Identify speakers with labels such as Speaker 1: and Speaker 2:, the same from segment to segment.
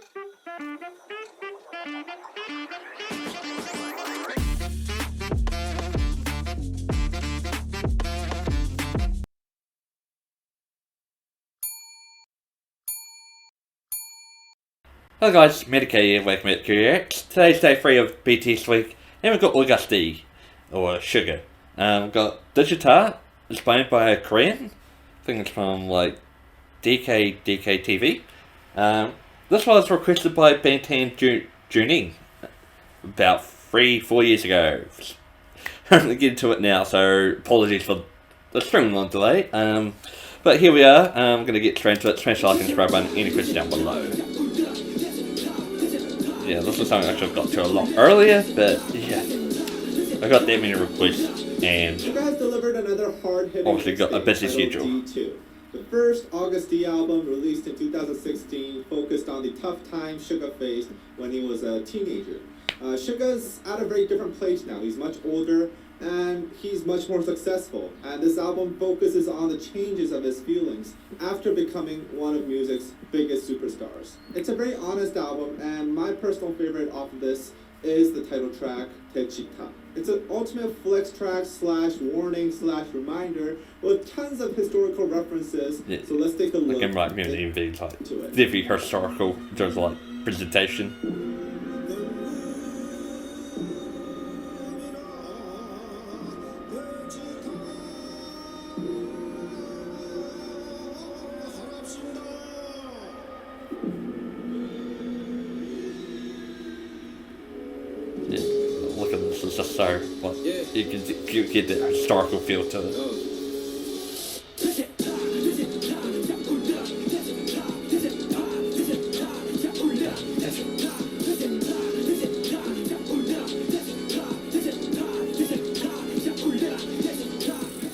Speaker 1: Hello guys, Medicaid here, welcome to QX. Today's day 3 of BTS week, and we've got AGUST D, or Sugar. We've got Daewhicha Explained by a Korean. I think it's from like DKDKTV. This was requested by Bantan Juning about 3-4 years ago. I'm going to get into it now, so apologies for the streamline delay. But here we are, I'm going to get straight into it. Smash the like and subscribe button, any questions down below. Yeah, this is something I should have got to a lot earlier, but yeah, I got that many requests, and
Speaker 2: you guys delivered another hard-hitting
Speaker 1: obviously got a busy schedule.
Speaker 2: D2. The first AGUST D album, released in 2016, focused on the tough time Suga faced when he was a teenager. Suga's at a very different place now. He's much older, and he's much more successful. And this album focuses on the changes of his feelings after becoming one of music's biggest superstars. It's a very honest album, and my personal favorite off of this is the title track, Daewhicha. It's an ultimate flex track / warning / reminder with tons of historical references. Yeah. So let's take a look.
Speaker 1: Like in right movie, like very historical, just like presentation. Look at this, it's just so, like, you get the historical feel to it.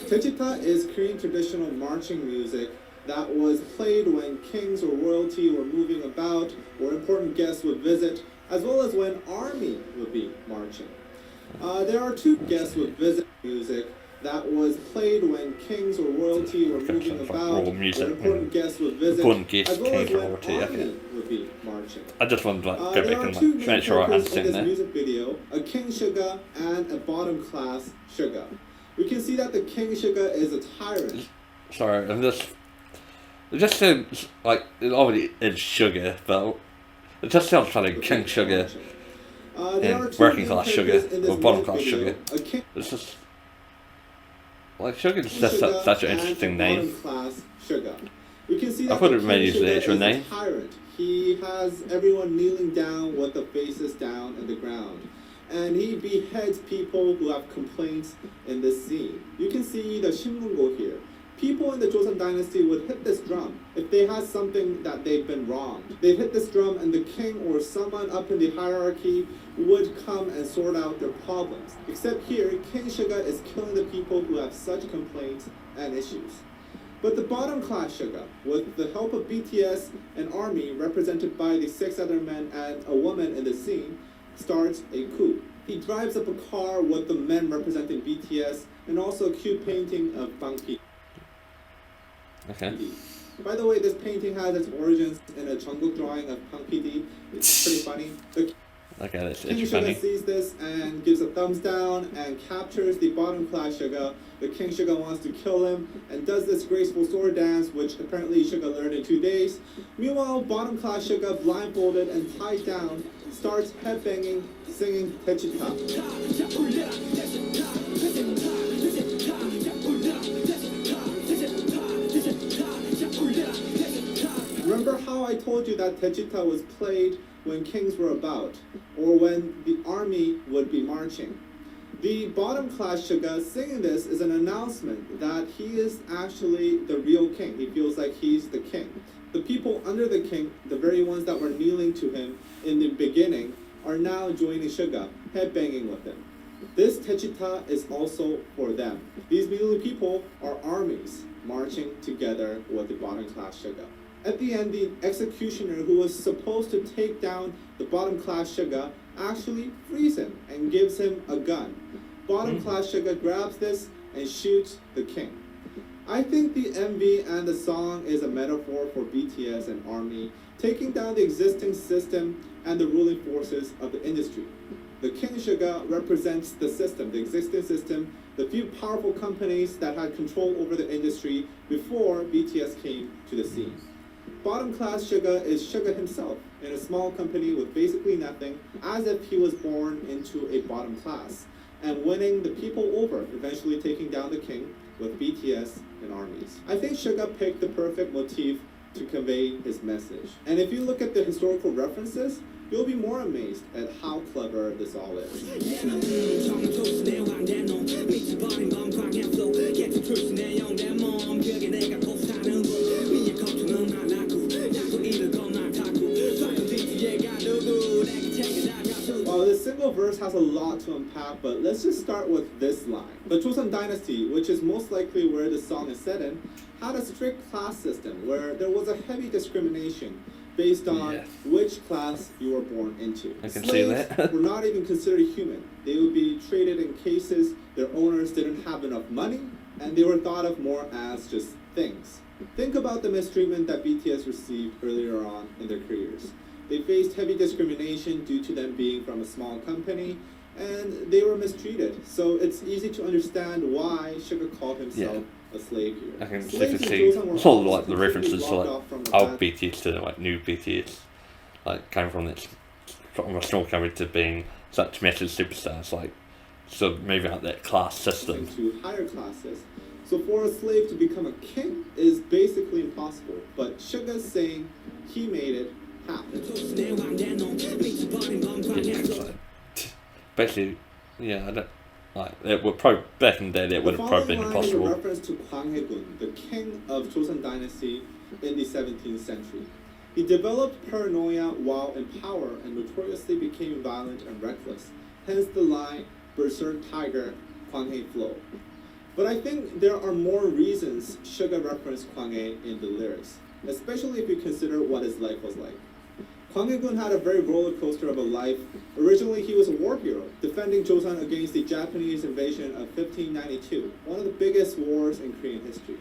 Speaker 2: Daewhicha is Korean traditional marching music that was played when kings or royalty were moving about, or important guests would visit, as well as when army would be marching. There are two guests would visit music that was played when kings or royalty were moving about, or important guests would visit, as well as when army would be marching.
Speaker 1: I just want to go back and make sure I understand that.
Speaker 2: There are two music video, a King Suga and a bottom class Suga. We can see that the King Suga is a tyrant.
Speaker 1: Sorry, it just sounds like it already is Sugar, but it just sounds funny, King Sugar and working class Sugar, or bottom class Sugar. It's just, like, Sugar is just such an interesting name.
Speaker 2: We can see
Speaker 1: I thought it may use the actual name.
Speaker 2: Tyrant. He has everyone kneeling down with the faces down in the ground. And he beheads people who have complaints in this scene. You can see the Shinmungo here. People in the Joseon dynasty would hit this drum if they had something that they've been wronged. They'd hit this drum and the king or someone up in the hierarchy would come and sort out their problems. Except here, King Suga is killing the people who have such complaints and issues. But the bottom class Suga, with the help of BTS and army represented by the 6 other men and a woman in the scene, starts a coup. He drives up a car with the men representing BTS and also a cute painting of Bang P.
Speaker 1: Okay.
Speaker 2: By the way, this painting has its origins in a Jungkook drawing of Bang PD. It's pretty funny.
Speaker 1: Okay, that's
Speaker 2: King
Speaker 1: funny.
Speaker 2: Suga sees this and gives a thumbs down and captures the bottom class Suga. The King Suga wants to kill him and does this graceful sword dance, which apparently Suga learned in 2 days. Meanwhile, bottom class Suga, blindfolded and tied down, starts headbanging, singing Daewhicha. Remember how I told you that Daewhicha was played when kings were about, or when the army would be marching? The bottom class Suga singing this is an announcement that he is actually the real king. He feels like he's the king. The people under the king, the very ones that were kneeling to him in the beginning, are now joining Suga, headbanging with him. This Daewhicha is also for them. These kneeling people are armies marching together with the bottom class Suga. At the end, the executioner who was supposed to take down the bottom class Suga actually frees him and gives him a gun. Bottom class Suga grabs this and shoots the king. I think the MV and the song is a metaphor for BTS and ARMY taking down the existing system and the ruling forces of the industry. The King Suga represents the system, the existing system, the few powerful companies that had control over the industry before BTS came to the scene. Bottom class Suga is Suga himself in a small company with basically nothing, as if he was born into a bottom class, and winning the people over, eventually taking down the king with BTS and armies. I think Suga picked the perfect motif to convey his message. And if you look at the historical references, you'll be more amazed at how clever this all is. Well, this single verse has a lot to unpack, but let's just start with this line. The Joseon dynasty, which is most likely where the song is set in, had a strict class system where there was a heavy discrimination based on which class you were born into.
Speaker 1: I can
Speaker 2: Slaves
Speaker 1: see that.
Speaker 2: were not even considered human. They would be traded in cases their owners didn't have enough money, and they were thought of more as just things. Think about the mistreatment that BTS received earlier on in their careers. They faced heavy discrimination due to them being from a small company, and they were mistreated. So it's easy to understand why Suga called himself a slave here.
Speaker 1: I can
Speaker 2: Slaves in
Speaker 1: see
Speaker 2: Joseon were
Speaker 1: all
Speaker 2: also
Speaker 1: like the references to
Speaker 2: completely
Speaker 1: like
Speaker 2: locked off from the
Speaker 1: old
Speaker 2: back
Speaker 1: BTS to like new BTS, like came from this from a small company to being such massive superstars, like sort of moving out that class system.
Speaker 2: to higher classes. So for a slave to become a king is basically impossible. But Suga's saying he made it happen.
Speaker 1: Yeah, it's like, basically, yeah, I don't like it would probably back in the day that would have probably been
Speaker 2: The following line is a
Speaker 1: impossible.
Speaker 2: reference to Kwang Hae-gun, the king of Joseon dynasty in the 17th century. He developed paranoia while in power and notoriously became violent and reckless. Hence the line "Berserk Tiger, Kwang Hae flow." But I think there are more reasons Suga referenced Kwang Hae in the lyrics, especially if you consider what his life was like. Kwang Hae-gun had a very roller coaster of a life. Originally, he was a war hero, defending Joseon against the Japanese invasion of 1592, one of the biggest wars in Korean history.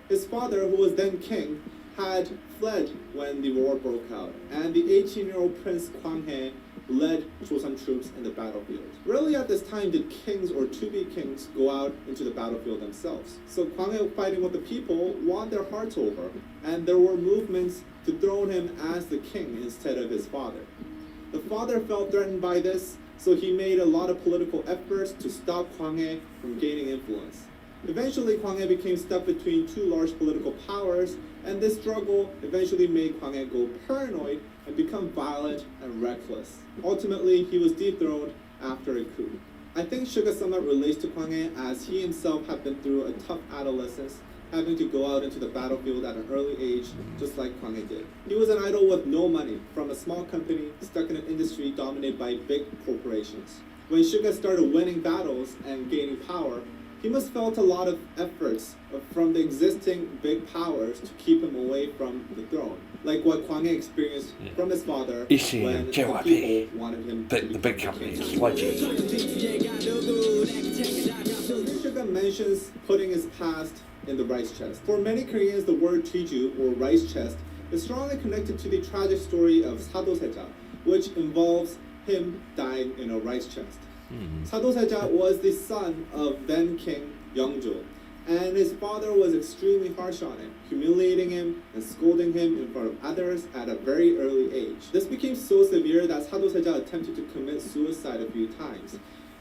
Speaker 2: His father, who was then king, had fled when the war broke out, and the 18-year-old Prince Kwang Hae led Joseon troops in the battlefield. Rarely at this time did kings or to-be kings go out into the battlefield themselves. So Kwang Hae, fighting with the people, won their hearts over, and there were movements to throne him as the king instead of his father. The father felt threatened by this, so he made a lot of political efforts to stop Kwang Hae from gaining influence. Eventually, Kwang Hae became stuck between two large political powers, and this struggle eventually made Kwang Hae go paranoid and become violent and reckless. Ultimately, he was dethroned after a coup. I think Suga somewhat relates to Kwang Hae, as he himself had been through a tough adolescence, having to go out into the battlefield at an early age, just like Kwang Hae did. He was an idol with no money, from a small company stuck in an industry dominated by big corporations. When Suga started winning battles and gaining power, he must felt a lot of efforts from the existing big powers to keep him away from the throne, like what Kwang Hae experienced from his father
Speaker 1: Ishi
Speaker 2: when
Speaker 1: and
Speaker 2: the
Speaker 1: JYP,
Speaker 2: people wanted him to
Speaker 1: the big
Speaker 2: become the king.
Speaker 1: companies, YG.
Speaker 2: Suga mentions putting his past in the rice chest. For many Koreans, the word Chiju, or rice chest, is strongly connected to the tragic story of Sadoseja, which involves him dying in a rice chest. Sadoseja was the son of then King Yeongjo, and his father was extremely harsh on him, humiliating him and scolding him in front of others at a very early age. This became so severe that Sadoseja attempted to commit suicide a few times,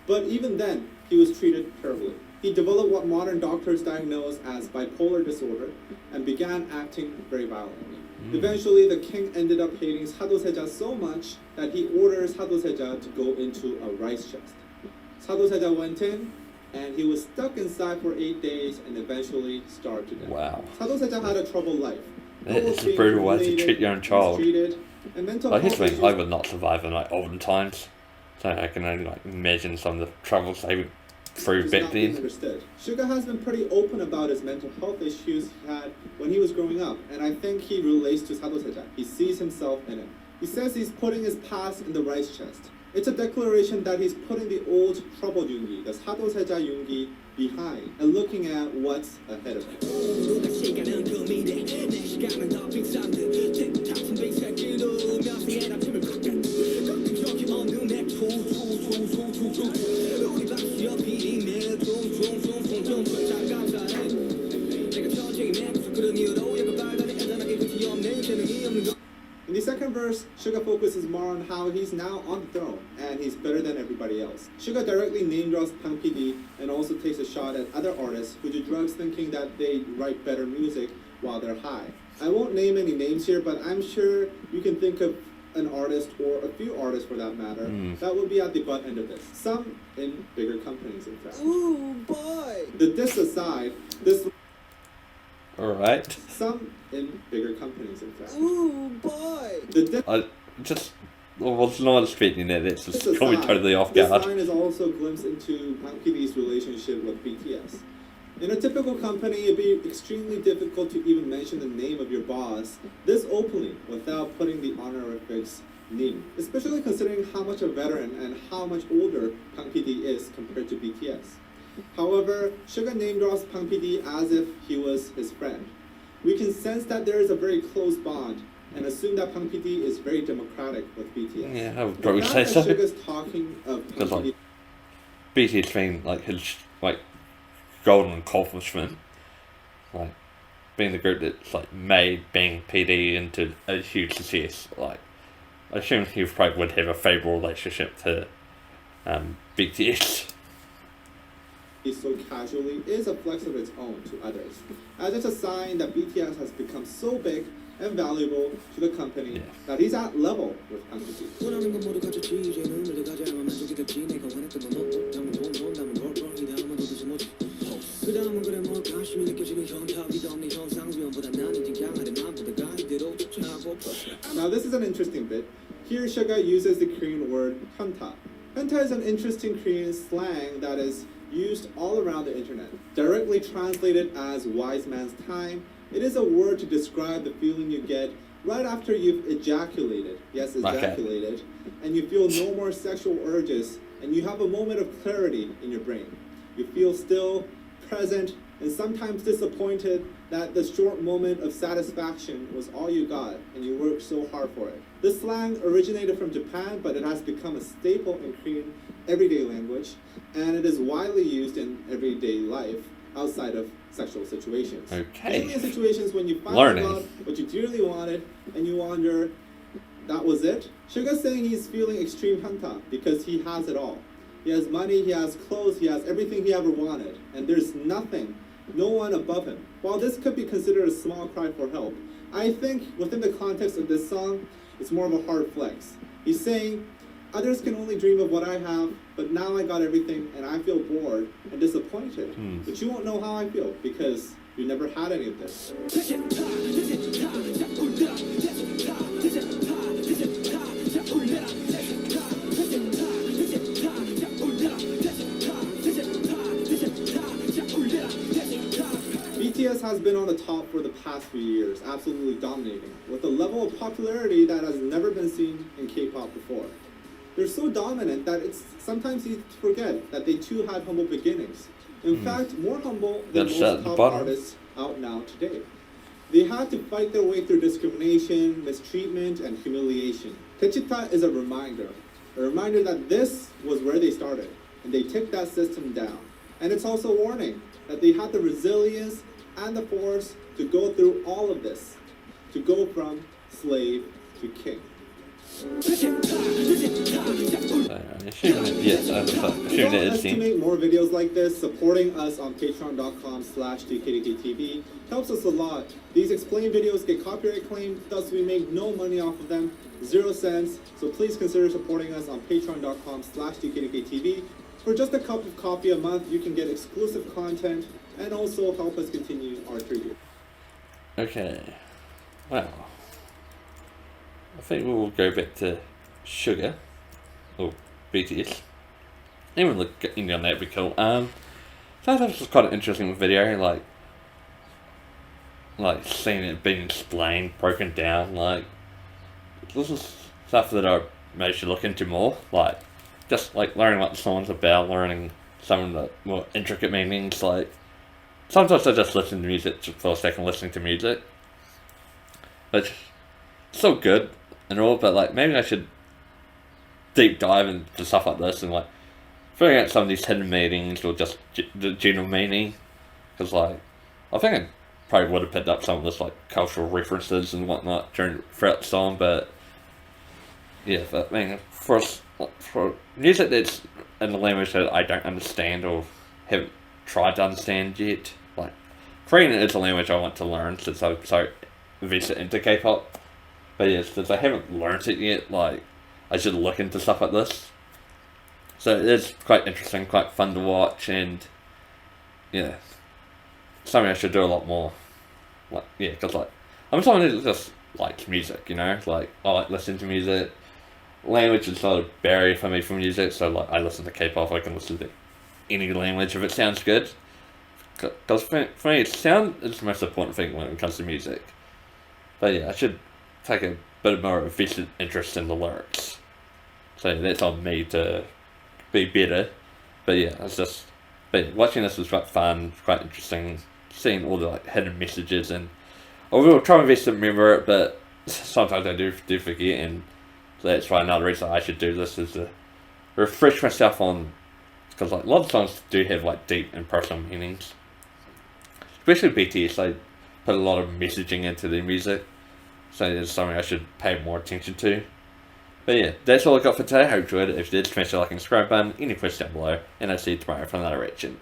Speaker 2: but even then, he was treated terribly. He developed what modern doctors diagnose as bipolar disorder and began acting very violently. Eventually, the king ended up hating Sadoseja so much that he orders Sadoseja to go into a rice chest. Sadoseja went in, and he was stuck inside for 8 days and eventually starved to death.
Speaker 1: Wow.
Speaker 2: Sadoseja had a troubled life.
Speaker 1: It's a brutal way to treat your own child.
Speaker 2: And mental
Speaker 1: Like
Speaker 2: health
Speaker 1: here's the thing,
Speaker 2: issues.
Speaker 1: I would not survive in like olden times, so I can only like imagine some of the troubles they went through
Speaker 2: It's
Speaker 1: back
Speaker 2: not being
Speaker 1: then.
Speaker 2: understood. Suga has been pretty open about his mental health issues he had when he was growing up, and I think he relates to Sadoseja. He sees himself in it. He says he's putting his past in the rice chest. It's a declaration that he's putting the old troubled Yoongi, the Sadoseja Yoongi, behind and looking at what's ahead of you. In the second verse, Suga focuses more on how he's now on the throne and he's better than everybody else. Suga directly name drops Pang PD and also takes a shot at other artists who do drugs thinking that they write better music while they're high. I won't name any names here, but I'm sure you can think of an artist or a few artists for that matter that will be at the butt end of this. Some in bigger companies, in fact.
Speaker 3: Ooh, boy!
Speaker 2: The diss aside, this
Speaker 1: Alright.
Speaker 2: some in bigger companies, in fact.
Speaker 3: Ooh, boy!
Speaker 2: The diss
Speaker 1: I was not expecting that. It's just caught me
Speaker 2: aside,
Speaker 1: totally off
Speaker 2: this
Speaker 1: guard.
Speaker 2: line is also a glimpse into Pang PD's relationship with BTS. In a typical company, it'd be extremely difficult to even mention the name of your boss this openly without putting the honorifics name, especially considering how much a veteran and how much older Pang PD is compared to BTS. However, Suga name drops Pang PD as if he was his friend. We can sense that there is a very close bond and assume that Pang PD is very democratic with BTS.
Speaker 1: Yeah, I would
Speaker 2: The
Speaker 1: probably
Speaker 2: fact
Speaker 1: say
Speaker 2: that
Speaker 1: so.
Speaker 2: Suga's talking of Pang
Speaker 1: Because like
Speaker 2: PD
Speaker 1: BTS being like his like golden accomplishment, like being the group that's like made Bang PD into a huge success. Like I assume he probably would have a favourable relationship to BTS.
Speaker 2: so casually is a flex of its own to others, as it's a sign that BTS has become so big and valuable to the company that he's at level with Pang PD.
Speaker 3: 원하는 건 모두 갖췄지 이제 눈을 가져야만 만족이 됐지 내가 원했던 건 없고 남은 돈 남은 롤 이 다음은 도대체 뭐지 그 다음은 그래 뭐 관심이 느껴지는 현타 위도 없는 현상수연보다 나는 긴장하는 마음보다 가이대로 쫓아가고
Speaker 2: Now this is an interesting bit. Here Suga uses the Korean word hanta. Hanta is an interesting Korean slang that is used all around the internet. Directly translated as wise man's time, it is a word to describe the feeling you get right after you've ejaculated. Yes, ejaculated. And you feel no more sexual urges and you have a moment of clarity in your brain. You feel still, present, and sometimes disappointed that the short moment of satisfaction was all you got and you worked so hard for it. This slang originated from Japan, but it has become a staple in Korean everyday language, and it is widely used in everyday life outside of sexual situations.
Speaker 1: Okay.
Speaker 2: Usually in situations when you finally
Speaker 1: Learning.
Speaker 2: got what you dearly wanted and you wonder, that was it? Suga's saying he's feeling extreme hanta because he has it all. He has money, he has clothes, he has everything he ever wanted, and there's nothing, no one above him. While this could be considered a small cry for help, I think within the context of this song, it's more of a hard flex. He's saying, others can only dream of what I have, but now I got everything and I feel bored and disappointed. But you won't know how I feel because you never had any of this. BTS has been on the top for the past few years, absolutely dominating, with a level of popularity that has never been seen in K-pop before. They're so dominant that it's sometimes easy to forget that they too had humble beginnings. In fact, more humble than
Speaker 1: That's
Speaker 2: most
Speaker 1: at the
Speaker 2: top
Speaker 1: bottom.
Speaker 2: artists out now today. They had to fight their way through discrimination, mistreatment, and humiliation. Daewhicha is a reminder that this was where they started, and they took that system down. And it's also a warning that they had the resilience and the force to go through all of this, to go from slave to king.
Speaker 1: Assuming
Speaker 2: We
Speaker 1: it
Speaker 2: want
Speaker 1: is
Speaker 2: us to
Speaker 1: seen.
Speaker 2: make more videos like this. Supporting us on patreon.com/DKDKTV helps us a lot. These explained videos get copyright claimed, thus we make no money off of them, 0 cents. So please consider supporting us on patreon.com/DKDKTV. For just a cup of coffee a month, you can get exclusive content and also help us continue our career.
Speaker 1: Okay. Well, I think we'll go back to Sugar, or BTS. Anyone looking on that would be cool. So I thought this was quite an interesting video, like seeing it being explained, broken down. Like this is stuff that I maybe should look into more. Like just like learning what the song's about, learning some of the more intricate meanings. Like sometimes I just listen to music just for the sake of listening to music, which is still good and all. But like maybe I should deep dive into stuff like this and like figuring out some of these hidden meanings or just the general meaning. Because like I think I probably would have picked up some of this like cultural references and whatnot throughout the song, but yeah, but I mean for music that's in a language that I don't understand or haven't tried to understand yet, like Korean is a language I want to learn since I'm so invested into K-pop. But yeah, since I haven't learned it yet, like I should look into stuff like this. So it's quite interesting, quite fun to watch, and yeah, something I should do a lot more. Like yeah, because like I'm someone who just likes music, you know, like I like listening to music. Language is not a barrier for me for music, so like I listen to K-pop, I can listen to any language if it sounds good. Because for me, sound is the most important thing when it comes to music. But yeah, I should take a bit more of a vested interest in the lyrics. So that's on me to be better. But yeah, watching this was quite fun, quite interesting, seeing all the like hidden messages, and I will try my best to remember it, but sometimes I do forget, and that's why another reason I should do this is to refresh myself on, because like a lot of songs do have like deep and personal meanings. Especially BTS, they put a lot of messaging into their music, so it's something I should pay more attention to. But yeah, that's all I got for today. I hope you enjoyed it. If you did, smash the like and subscribe button, any questions down below, and I'll see you tomorrow for another reaction.